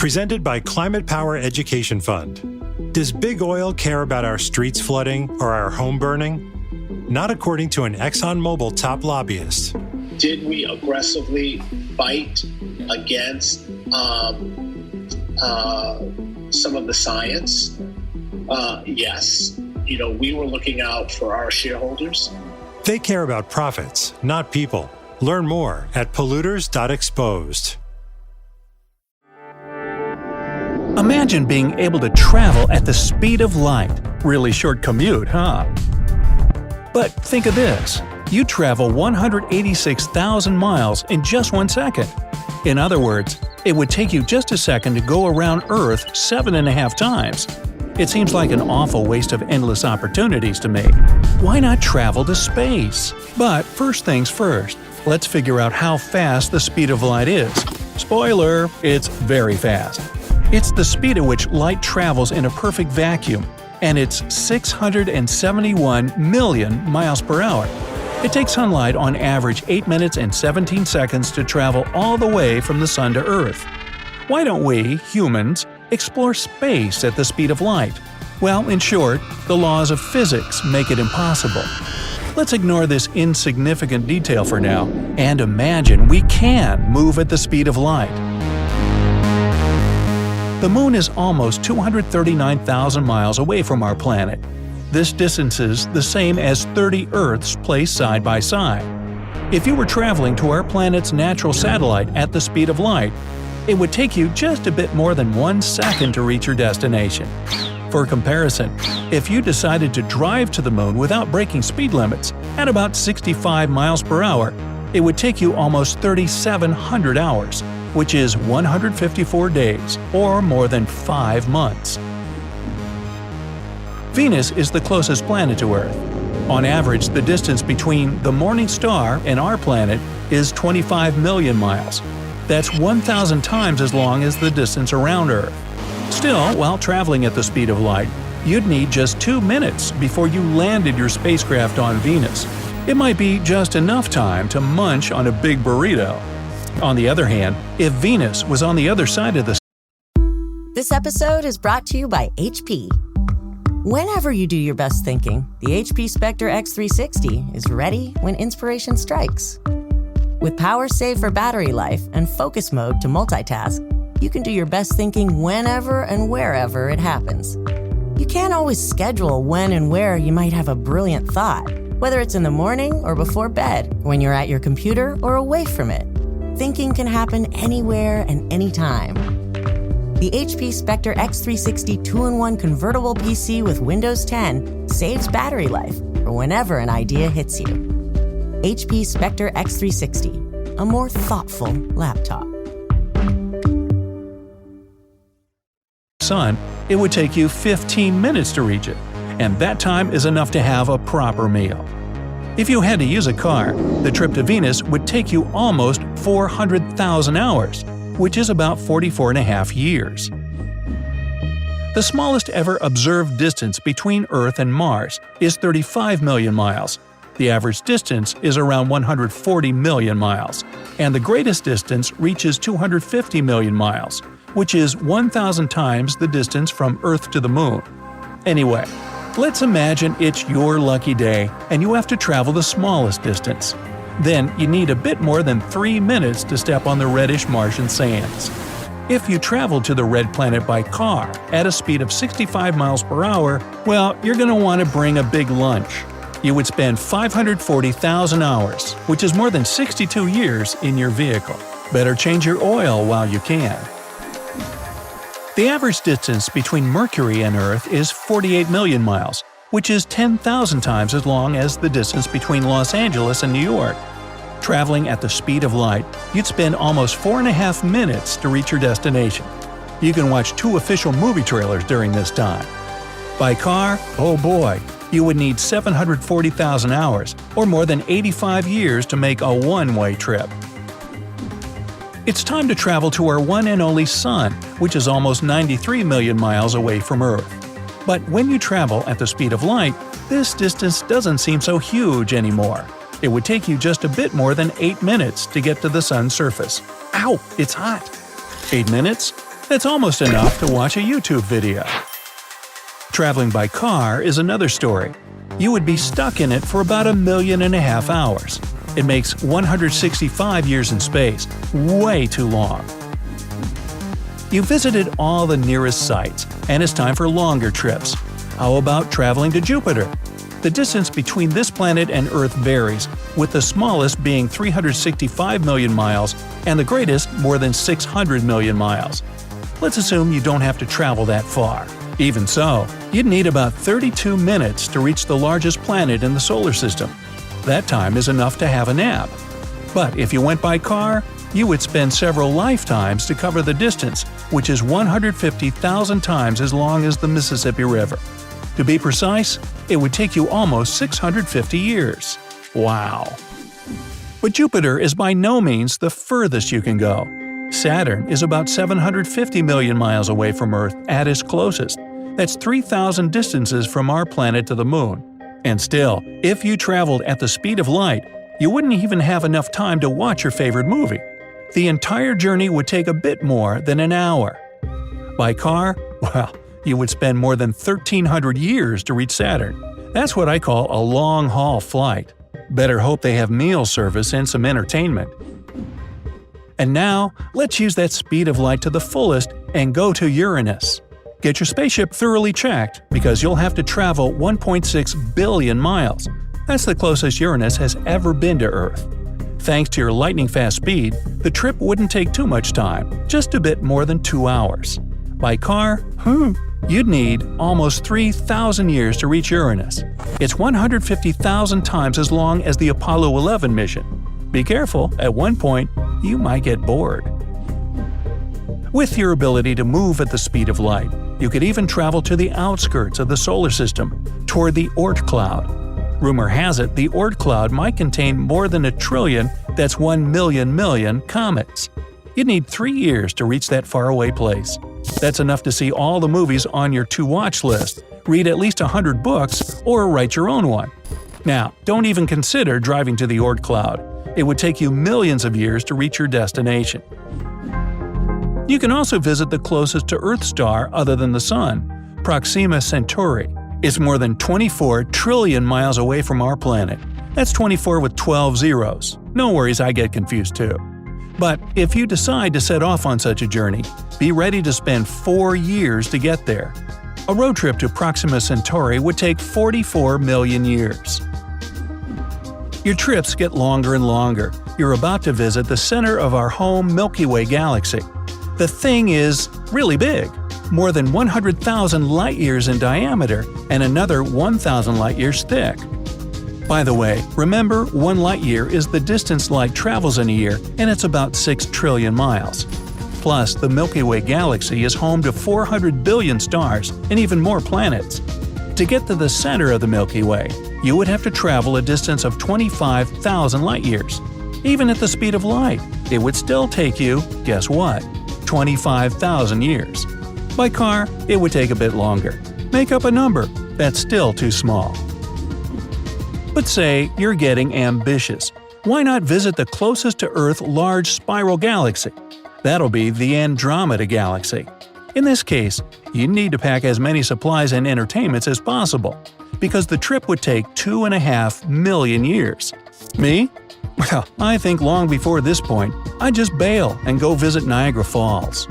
Presented by Climate Power Education Fund. Does big oil care about our streets flooding or our home burning? Not according to an ExxonMobil top lobbyist. Did we aggressively fight against some of the science? Yes. We were looking out for our shareholders. They care about profits, not people. Learn more at polluters.exposed. Imagine being able to travel at the speed of light. Really short commute, huh? But think of this. You travel 186,000 miles in just 1 second. In other words, it would take you just a second to go around Earth 7.5 times. It seems like an awful waste of endless opportunities to me. Why not travel to space? But first things first, let's figure out how fast the speed of light is. Spoiler, it's very fast. It's the speed at which light travels in a perfect vacuum, and it's 671 million miles per hour. It takes sunlight on average 8 minutes and 17 seconds to travel all the way from the sun to Earth. Why don't we, humans, explore space at the speed of light? Well, in short, the laws of physics make it impossible. Let's ignore this insignificant detail for now and imagine we can move at the speed of light. The Moon is almost 239,000 miles away from our planet. This distance is the same as 30 Earths placed side by side. If you were traveling to our planet's natural satellite at the speed of light, it would take you just a bit more than 1 second to reach your destination. For comparison, if you decided to drive to the Moon without breaking speed limits at about 65 miles per hour, it would take you almost 3,700 hours, which is 154 days, or more than 5 months. Venus is the closest planet to Earth. On average, the distance between the morning star and our planet is 25 million miles. That's 1,000 times as long as the distance around Earth. Still, while traveling at the speed of light, you'd need just 2 minutes before you landed your spacecraft on Venus. It might be just enough time to munch on a big burrito. On the other hand, if Venus was on the other side of the This episode is brought to you by HP. Whenever you do your best thinking, the HP Spectre X360 is ready when inspiration strikes. With power save for battery life and focus mode to multitask, you can do your best thinking whenever and wherever it happens. You can't always schedule when and where you might have a brilliant thought, whether it's in the morning or before bed, when you're at your computer or away from it. Thinking can happen anywhere and anytime. The HP Spectre X360 2-in-1 convertible PC with Windows 10 saves battery life for whenever an idea hits you. HP Spectre X360, a more thoughtful laptop. sun, it would take you 15 minutes to reach it, and that time is enough to have a proper meal. If you had to use a car, the trip to Venus would take you almost 400,000 hours, which is about 44.5 years. The smallest ever observed distance between Earth and Mars is 35 million miles. The average distance is around 140 million miles, and the greatest distance reaches 250 million miles, which is 1,000 times the distance from Earth to the Moon. Anyway, let's imagine it's your lucky day and you have to travel the smallest distance. Then you need a bit more than 3 minutes to step on the reddish Martian sands. If you travel to the red planet by car at a speed of 65 miles per hour, well, you're going to want to bring a big lunch. You would spend 540,000 hours, which is more than 62 years in your vehicle. Better change your oil while you can. The average distance between Mercury and Earth is 48 million miles, which is 10,000 times as long as the distance between Los Angeles and New York. Traveling at the speed of light, you'd spend almost 4.5 minutes to reach your destination. You can watch 2 official movie trailers during this time. By car, oh boy, you would need 740,000 hours, or more than 85 years to make a one-way trip. It's time to travel to our one and only Sun, which is almost 93 million miles away from Earth. But when you travel at the speed of light, this distance doesn't seem so huge anymore. It would take you just a bit more than 8 minutes to get to the Sun's surface. Ow, it's hot! 8 minutes? That's almost enough to watch a YouTube video. Traveling by car is another story. You would be stuck in it for about 1.5 million hours. It makes 165 years in space, way too long. You visited all the nearest sites, and it's time for longer trips. How about traveling to Jupiter? The distance between this planet and Earth varies, with the smallest being 365 million miles and the greatest more than 600 million miles. Let's assume you don't have to travel that far. Even so, you'd need about 32 minutes to reach the largest planet in the solar system. That time is enough to have a nap. But if you went by car, you would spend several lifetimes to cover the distance, which is 150,000 times as long as the Mississippi River. To be precise, it would take you almost 650 years. Wow! But Jupiter is by no means the furthest you can go. Saturn is about 750 million miles away from Earth at its closest. That's 3,000 distances from our planet to the Moon. And still, if you traveled at the speed of light, you wouldn't even have enough time to watch your favorite movie. The entire journey would take a bit more than an hour. By car, well, you would spend more than 1,300 years to reach Saturn. That's what I call a long-haul flight. Better hope they have meal service and some entertainment. And now, let's use that speed of light to the fullest and go to Uranus. Get your spaceship thoroughly checked, because you'll have to travel 1.6 billion miles. That's the closest Uranus has ever been to Earth. Thanks to your lightning-fast speed, the trip wouldn't take too much time, just a bit more than 2 hours. By car, you'd need almost 3,000 years to reach Uranus. It's 150,000 times as long as the Apollo 11 mission. Be careful, at one point, you might get bored. With your ability to move at the speed of light, you could even travel to the outskirts of the solar system, toward the Oort cloud. Rumor has it the Oort cloud might contain more than 1 trillion, that's 1 million comets. You'd need 3 years to reach that faraway place. That's enough to see all the movies on your to-watch list, read at least 100 books, or write your own one. Now, don't even consider driving to the Oort cloud. It would take you millions of years to reach your destination. You can also visit the closest to Earth star other than the Sun, Proxima Centauri. It's more than 24 trillion miles away from our planet. That's 24 with 12 zeros. No worries, I get confused too. But if you decide to set off on such a journey, be ready to spend 4 years to get there. A road trip to Proxima Centauri would take 44 million years. Your trips get longer and longer. You're about to visit the center of our home Milky Way galaxy. The thing is really big, more than 100,000 light-years in diameter and another 1,000 light-years thick. By the way, remember 1 light-year is the distance light travels in a year, and it's about 6 trillion miles. Plus, the Milky Way galaxy is home to 400 billion stars and even more planets. To get to the center of the Milky Way, you would have to travel a distance of 25,000 light-years. Even at the speed of light, it would still take you, guess what, 25,000 years. By car, it would take a bit longer. Make up a number, that's still too small. But say you're getting ambitious. Why not visit the closest to Earth large spiral galaxy? That'll be the Andromeda Galaxy. In this case, you need to pack as many supplies and entertainments as possible, because the trip would take 2.5 million years. Me? Well, I think long before this point, I'd just bail and go visit Niagara Falls.